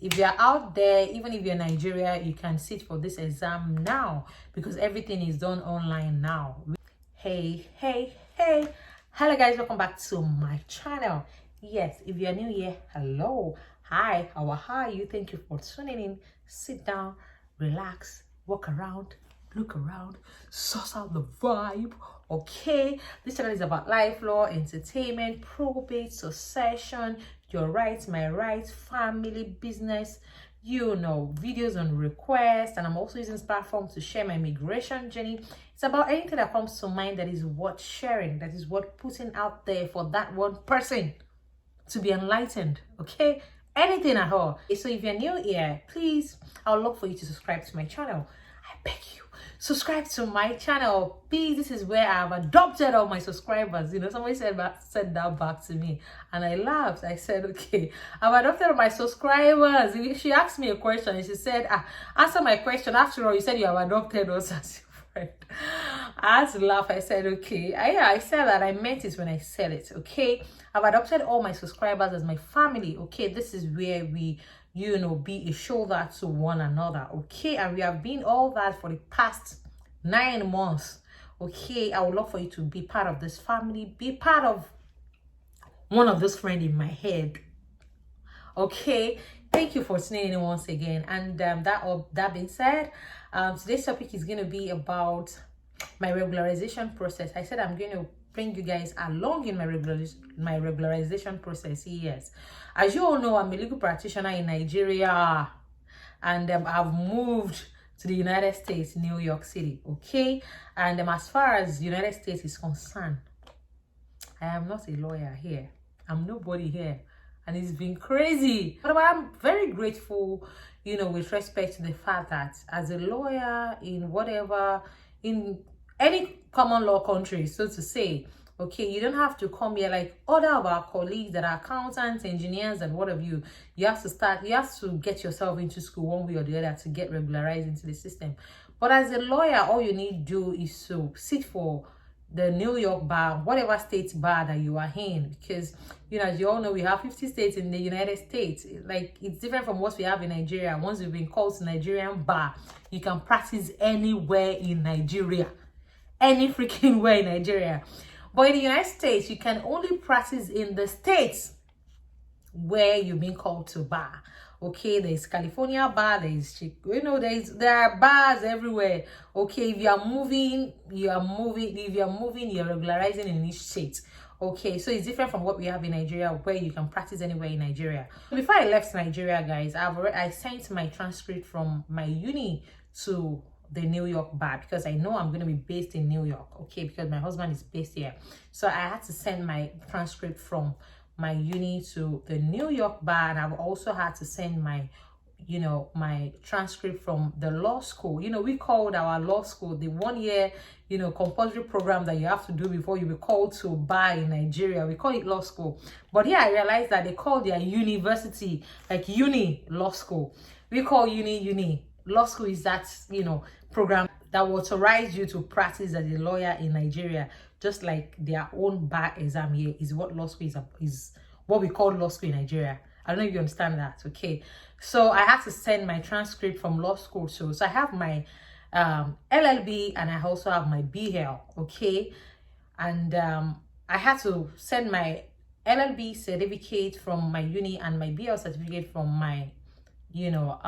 If you're out there, even if you're in Nigeria, you can sit for this exam now because everything is done online now. Hey. Hello guys, welcome back to my channel. Yes, if you're new here, hello, hi, how are you? Thank you for tuning in. Sit down, relax, walk around, look around, suss out the vibe. Okay, this channel is about life, law, entertainment, probate, succession, your rights, my rights, family, business, you know, videos on request. And I'm also using this platform to share my migration journey. It's about anything that comes to mind that is worth sharing, that is worth putting out there for that one person to be enlightened. Okay, anything at all. So if you're new here, please, I would love for you to subscribe to my channel. I beg you, subscribe to my channel, please. This is where I've adopted all my subscribers. You know, somebody said that back to me and I laughed. I said, okay, I've adopted all my subscribers. She asked me a question and she said, answer my question. After all, you said you have adopted us as your friend. I had to laugh. I said, okay. I said that. I meant it when I said it. Okay, I've adopted all my subscribers as my family. Okay, this is where we, you know, be a shoulder to one another. Okay, and we have been all that for the past 9 months. Okay, I would love for you to be part of this family, be part of one of those friends in my head. Okay, thank you for tuning in once again. And that being said, today's topic is going to be about my regularization process. I said I'm going to bring you guys along in my regularization process. Yes, as you all know, I'm a legal practitioner in Nigeria, and I've moved to the United States, New York City. Okay, and as far as United States is concerned, I am not a lawyer here. I'm nobody here, and it's been crazy. But I'm very grateful, you know, with respect to the fact that as a lawyer in any common law country, so to say, okay, you don't have to come here like other of our colleagues that are accountants, engineers, and what have you. You have to get yourself into school one way or the other to get regularized into the system. But as a lawyer, all you need to do is to sit for the New York bar, whatever state bar that you are in, because, you know, as you all know, we have 50 states in the United States. Like, it's different from what we have in Nigeria. Once you've been called to Nigerian bar, you can practice anywhere in Nigeria, any freaking way in Nigeria. But in the United States, you can only practice in the states where you've been called to bar. Okay, there's California bar, there's, you know, there are bars everywhere. Okay, if you are moving, you're regularizing in each state. Okay, so it's different from what we have in Nigeria, where you can practice anywhere in Nigeria. Before I left Nigeria, guys, I sent my transcript from my uni to the New York bar because I know I'm going to be based in New York. Okay, because my husband is based here, so I had to send my transcript from my uni to the New York bar, and I've also had to send my, you know, my transcript from the law school. You know, we called our law school the 1 year, you know, compulsory program that you have to do before you be called to bar in Nigeria. We call it law school, but yeah, I realized that they call their university like uni law school. We call uni. Law school is that, you know, program that will authorize you to practice as a lawyer in Nigeria, just like their own bar exam here is what law school is what we call law school in Nigeria. I don't know if you understand that. Okay, so I had to send my transcript from law school too. So I have my LLB and I also have my BL. Okay, and I had to send my LLB certificate from my uni and my BL certificate from my, you know,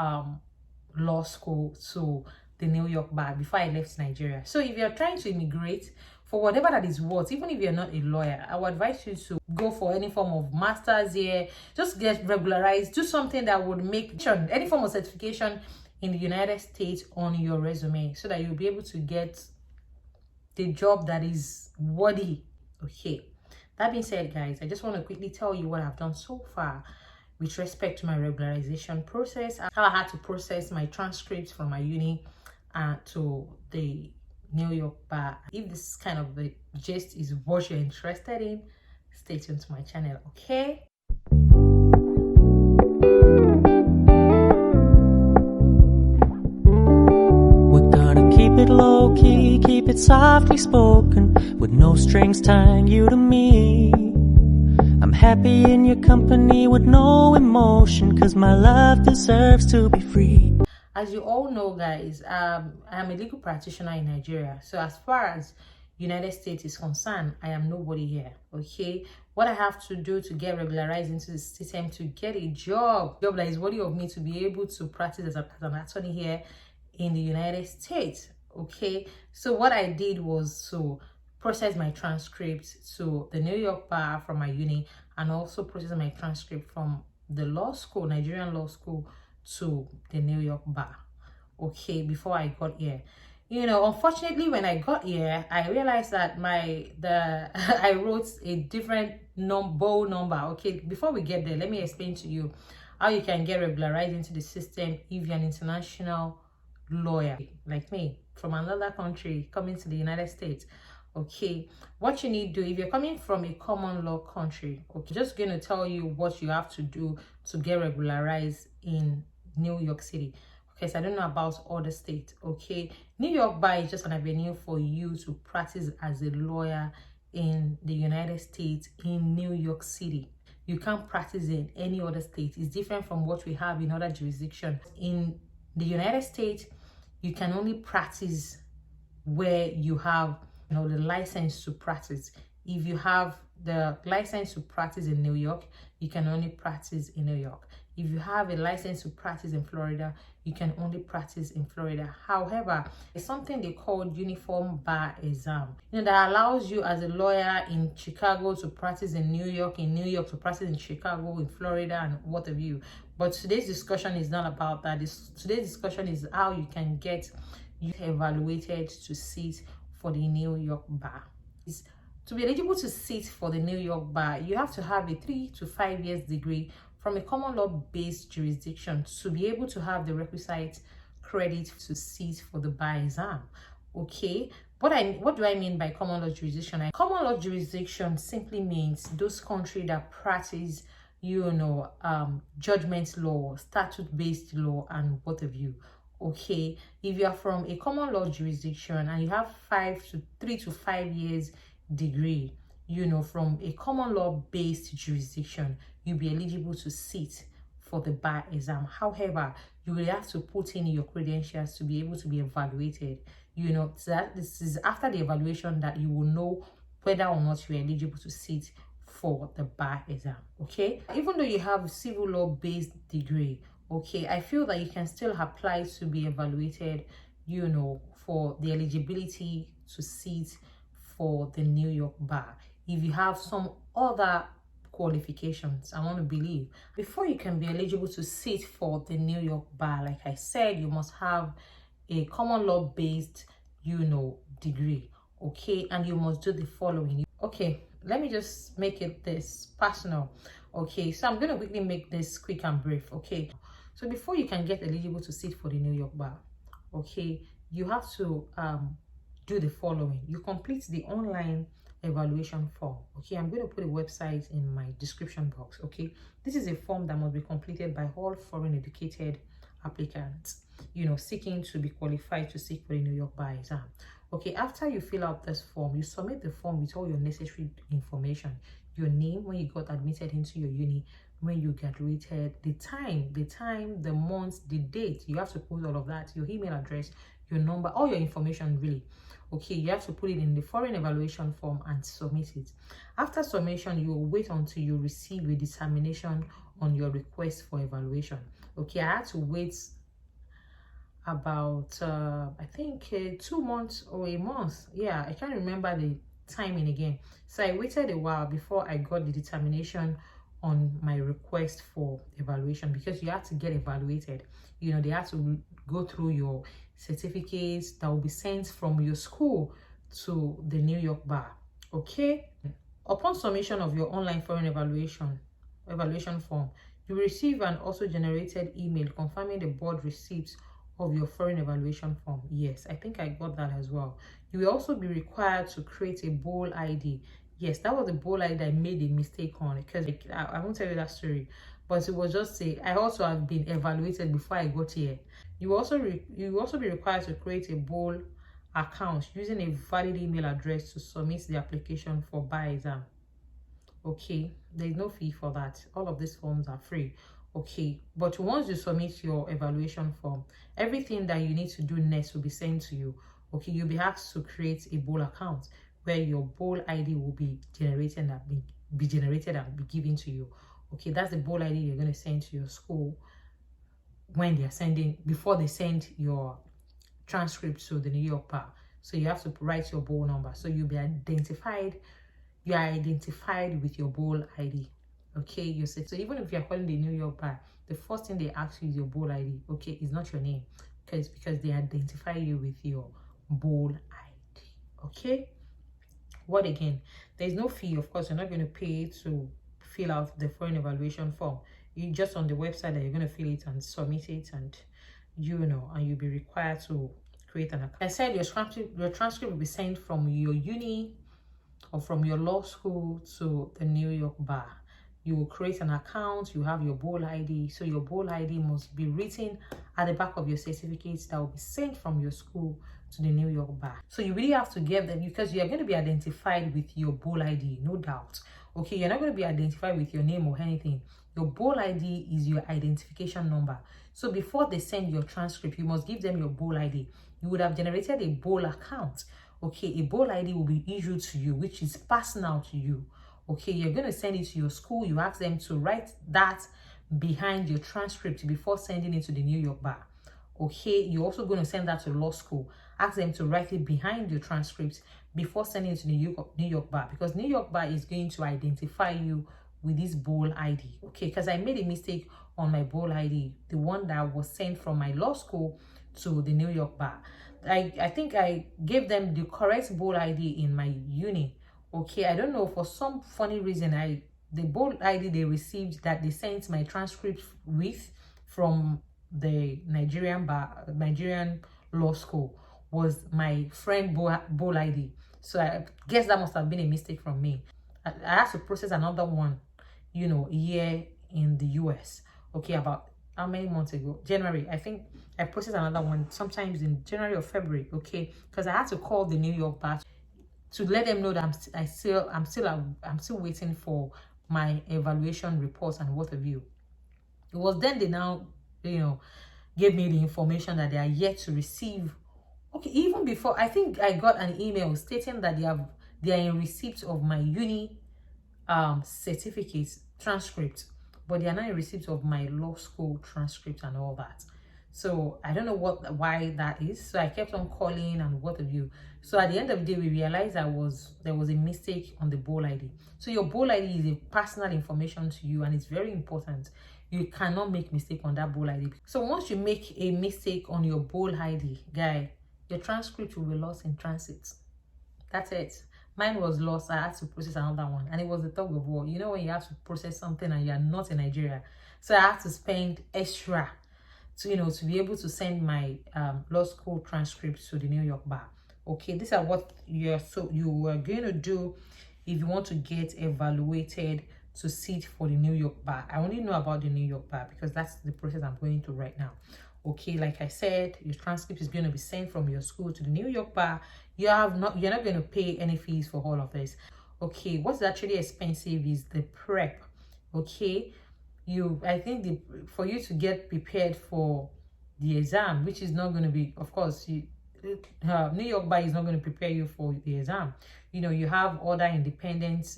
law school to the New York bar before I left Nigeria. So if you're trying to immigrate for whatever that is worth, even if you're not a lawyer, I would advise you to go for any form of master's here. Just get regularized, do something that would make any form of certification in the United States on your resume so that you'll be able to get the job that is worthy. Okay, that being said, guys, I just want to quickly tell you what I've done so far with respect to my regularization process, how I had to process my transcripts from my uni to the New York bar. If this kind of the gist is what you're interested in, stay tuned to my channel. Okay, we're gonna keep it low key, keep it softly spoken, with no strings tying you to me. I'm happy in your company with no emotion, 'cause my love deserves to be free. As you all know, guys, I'm a legal practitioner in Nigeria. So as far as United States is concerned, I am nobody here. Okay, what I have to do to get regularized into the system, to get a job that is worthy of me to be able to practice as an attorney here in the United States. Okay, so what I did was to process my transcript to the New York bar from my uni, and also process my transcript from the law school, Nigerian law school, to the New York bar. Okay, before I got here, unfortunately, when I got here, I realized that I wrote a different bowl number. Okay, before we get there, let me explain to you how you can get regularized into the system if you're an international lawyer like me from another country coming to the United States. Okay, what you need to do if you're coming from a common law country, okay, just going to tell you what you have to do to get regularized in New York City. Okay, so I don't know about other states. Okay, New York bar is just an avenue for you to practice as a lawyer in the United States, in New York City. You can't practice in any other state. It's different from what we have in other jurisdictions. In the United States, you can only practice where you have the license to practice. If you have the license to practice in New York, you can only practice in New York. If you have a license to practice in Florida, you can only practice in Florida. However, it's something they call uniform bar exam, that allows you as a lawyer in Chicago to practice in New York to practice in Chicago, in Florida, and what have you. But today's discussion is not about that. Today's discussion is how you can get evaluated to sit for the New York bar. To be eligible to sit for the New York bar, you have to have a 3 to 5 years degree from a common law based jurisdiction to be able to have the requisite credit to sit for the bar exam. Okay, what do I mean by common law jurisdiction? Common law jurisdiction simply means those countries that practice judgment law, statute based law, and what have you. Okay, if you are from a common law jurisdiction and you have 3 to 5 years degree, from a common law based jurisdiction, you'll be eligible to sit for the bar exam. However, you will have to put in your credentials to be able to be evaluated. So that this is after the evaluation that you will know whether or not you're eligible to sit for the bar exam. Okay, even though you have civil law based degree, okay, I feel that you can still apply to be evaluated, for the eligibility to sit for the New York bar. If you have some other qualifications, I want to believe, before you can be eligible to sit for the New York bar, like I said, you must have a common law based, degree. Okay, and you must do the following. Okay, let me just make it this personal. Okay, so I'm going to quickly make this quick and brief. Okay, so before you can get eligible to sit for the New York bar, okay, you have to do the following. You complete the online evaluation form. Okay, I'm going to put a website in my description box. Okay, this is a form that must be completed by all foreign educated applicants, seeking to be qualified to sit for the New York bar exam. Okay, after you fill out this form, you submit the form with all your necessary information: your name, when you got admitted into your uni, when you graduated, the time, the month, the date. You have to put all of that, your email address, your number, all your information really. Okay, you have to put it in the foreign evaluation form and submit it. After submission, you will wait until you receive a determination on your request for evaluation. Okay, I had to wait about I think 2 months or a month. Yeah, I can't remember the timing again. So I waited a while before I got the determination on my request for evaluation, because you have to get evaluated. They have to go through your certificates that will be sent from your school to the New York bar. Okay, upon submission of your online foreign evaluation form, you will receive an also generated email confirming the board receipt of your foreign evaluation form. Yes, I think I got that as well. You will also be required to create a bowl ID. Yes, that was the bowl ID I made a mistake on, because I won't tell you that story, but it was just I also have been evaluated before I got here. You will also be required to create a bowl account using a valid email address to submit the application for bar exam. Okay, there's no fee for that. All of these forms are free. Okay, but once you submit your evaluation form, everything that you need to do next will be sent to you. Okay, you'll be asked to create a bowl account where your bowl ID will be generated and be generated and be given to you. Okay, that's the bowl ID you're going to send to your school when they are sending, before they send your transcript to the NYBar. So you have to write your bowl number. So you'll be identified. You are identified with your bowl ID. Okay, you say, so even if you're calling the NYBar, the first thing they ask you is your bowl ID. Okay, it's not your name, because they identify you with your bowl ID. Okay, what again? There's no fee. Of course, you're not going to pay to fill out the foreign evaluation form. You just on the website that you're going to fill it and submit it, and and you'll be required to create an account. I said your transcript will be sent from your uni or from your law school to the NYBar. You will create an account, you have your bowl ID. So your bowl ID must be written at the back of your certificates that will be sent from your school to the NYBar. So you really have to get them, because you're going to be identified with your bowl ID, no doubt. Okay, you're not going to be identified with your name or anything. Your bowl ID is your identification number. So before they send your transcript, you must give them your bowl ID. You would have generated a bowl account. Okay, a bowl ID will be issued to you, which is personal to you. Okay, you're going to send it to your school. You ask them to write that behind your transcript before sending it to the NYBar. Okay, you're also going to send that to law school. Ask them to write it behind your transcript before sending it to the NYBar, because NYBar is going to identify you with this bowl ID. Okay, because I made a mistake on my bowl ID, the one that was sent from my law school to the NYBar. I think I gave them the correct bowl ID in my uni. Okay, I don't know, for some funny reason, the bowl ID they received that they sent my transcript with from the Nigerian law school was my friend bowl ID. So I guess that must have been a mistake from me. I had to process another one, here in the US. Okay, about how many months ago? January. I think I processed another one sometimes in January or February. Okay, because I had to call the NYBar to let them know that I'm still waiting for my evaluation reports and what have you. It was then they now gave me the information that they are yet to receive. Okay, even before, I think I got an email stating that they are in receipt of my uni certificate transcript, but they are not in receipt of my law school transcript and all that. So I don't know why that is. So I kept on calling and what have you. So at the end of the day, we realized there was a mistake on the bowl ID. So your bowl ID is a personal information to you, and it's very important. You cannot make mistake on that bowl ID. So once you make a mistake on your bowl ID, guy, your transcript will be lost in transit. That's it. Mine was lost. I had to process another one, and it was the tug of war. You know, when you have to process something and you're not in Nigeria, so I had to spend extra to be able to send my law school transcripts to the NYBar. Okay, these are what you are going to do if you want to get evaluated to sit for the NYBar. I only know about the NYBar because that's the process I'm going through right now. Okay, like I said, your transcript is going to be sent from your school to the NYBar. You're not going to pay any fees for all of this. Okay, what's actually expensive is the prep. Okay, I think for you to get prepared for the exam, which is not going to be, of course, NYBar is not going to prepare you for the exam. You have other independent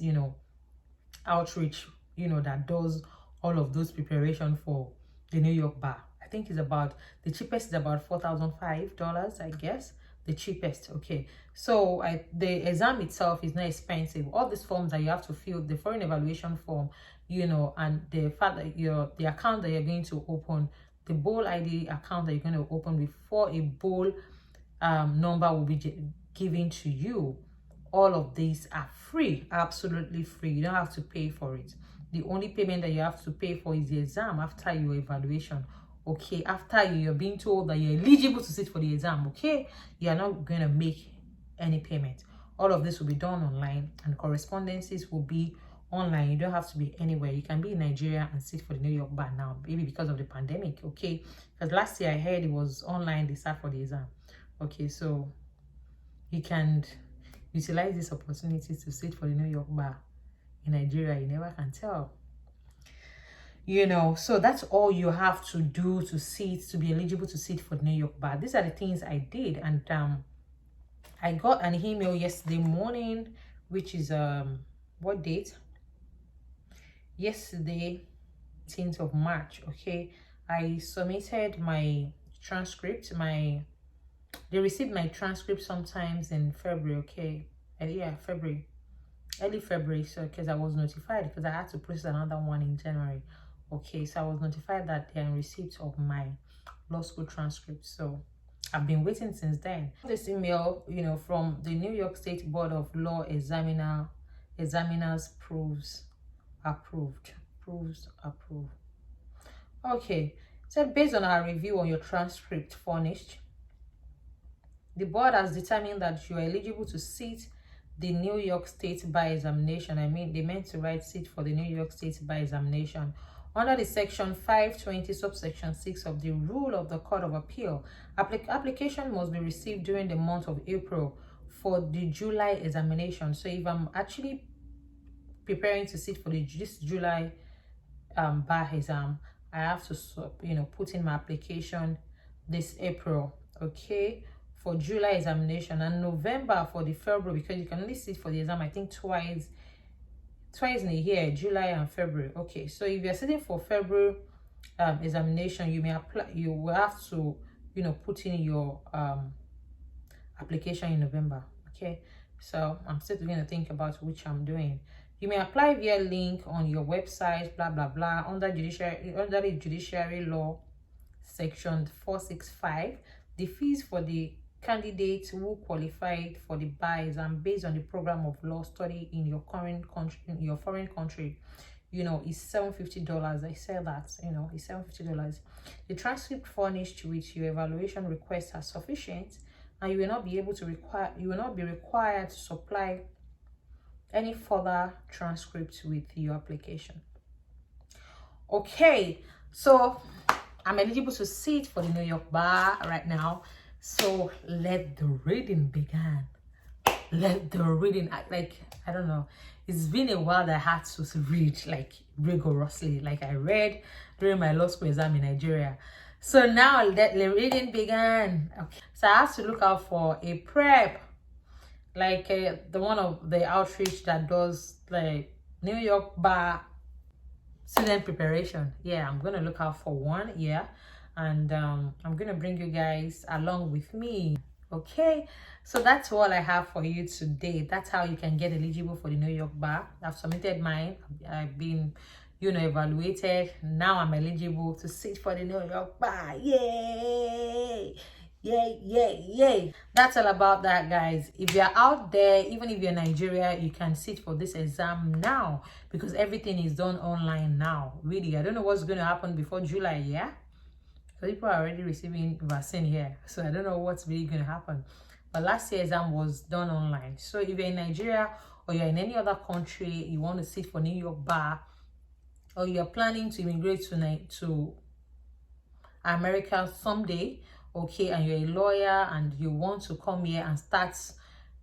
outreach that does all of those preparation for the NYBar. I think the cheapest is about $4,005, I guess, the cheapest. Okay, so the exam itself is not expensive. All these forms that you have to fill, the foreign evaluation form, and the fact that the account that you're going to open, the bowl ID account that you're going to open before a bowl number will be given to you. All of these are free, absolutely free. You don't have to pay for it. The only payment that you have to pay for is the exam after your evaluation. Okay, after you're being told that you're eligible to sit for the exam, okay, you're not going to make any payment. All of this will be done online, and correspondences will be online. You don't have to be anywhere. You can be in Nigeria and sit for the NYBar now, maybe because of the pandemic. Okay, because last year I heard it was online, they sat for the exam. Okay, so you can utilize this opportunity to sit for the NYBar in Nigeria, you never can tell. You know, so that's all you have to do to sit, to be eligible to sit for the New York bar. These are the things I did. And I got an email yesterday morning, which is what date? Yesterday, 10th of March. Okay, I submitted my transcript. They received my transcript sometimes in February. Okay, yeah, February, early February. So because I was notified, because I had to process another one in January. Okay, so I was notified that they're in receipt of my law school transcript. So I've been waiting since then. This email, you know, from the New York State Board of Law Examiners proves approved. Okay, so based on our review on your transcript furnished, the board has determined that you are eligible to sit the New York State Bar Examination. I mean, they meant to write sit for the New York State Bar Examination under the section 520 subsection 6 of the rule of the Court of Appeal. Application must be received during the month of April for the July examination. So if I'm actually preparing to sit for this July bar exam, I have to, you know, put in my application this April, okay, for July examination, and November for the February, because you can only sit for the exam, I think, twice in a year, July and February. Okay, so if you're sitting for February examination, you may apply, you will have to, you know, put in your application in November. Okay, so I'm still going to think about which I'm doing. You may apply via link on your website, blah blah blah, under the judiciary law section 465. The fees for the candidates who qualified for the bar exam based on the program of law study in your current country, in your foreign country, you know, is $750. I said that, you know, it's $750. The transcript furnished with your evaluation requests are sufficient, and you will not be required to supply any further transcripts with your application. Okay, so I'm eligible to sit for the New York bar right now. So let the reading begin. Let the reading, like, I don't know, it's been a while that I had to read like rigorously, like I read during my law school exam in Nigeria. So now let the reading begin. Okay, so I have to look out for a prep, like the one of the outreach that does like New York bar student preparation. Yeah, I'm gonna look out for one. Yeah, and I'm gonna bring you guys along with me. Okay, so that's all I have for you today. That's how you can get eligible for the New York bar. I've submitted mine. I've been, you know, evaluated. Now I'm eligible to sit for the New York bar. Yay! Yay. That's all about that, guys. If you're out there, even if you're in Nigeria, you can sit for this exam now, because everything is done online now. Really, I don't know what's going to happen before July. Yeah, because people are already receiving vaccine here, so I don't know what's really going to happen. But last year's exam was done online. So if you're in Nigeria or you're in any other country, you want to sit for New York bar, or you're planning to immigrate to America someday, okay, and you're a lawyer and you want to come here and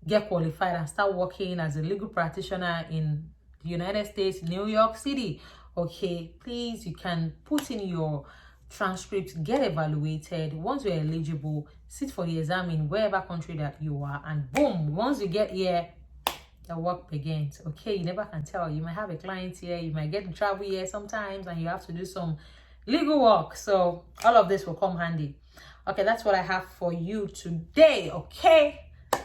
get qualified and start working as a legal practitioner in the United States, New York City, okay, please, you can put in your transcript, get evaluated. Once you're eligible, sit for the exam in wherever country that you are, and boom, once you get here, the work begins. Okay, you never can tell. You might have a client here, you might get to travel here sometimes, and you have to do some legal work. So all of this will come handy. Okay, that's what I have for you today. Okay,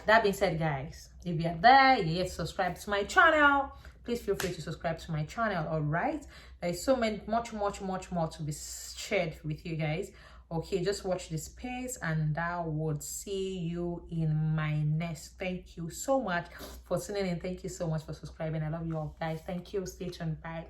that being said, guys, if you're there, you're yet to subscribe to my channel, please feel free to subscribe to my channel. All right, there's so much more to be shared with you guys. Okay, just watch this space and I would see you in my next. Thank you so much for tuning in. Thank you so much for subscribing. I love you all, guys. Thank you. Stay tuned. Bye.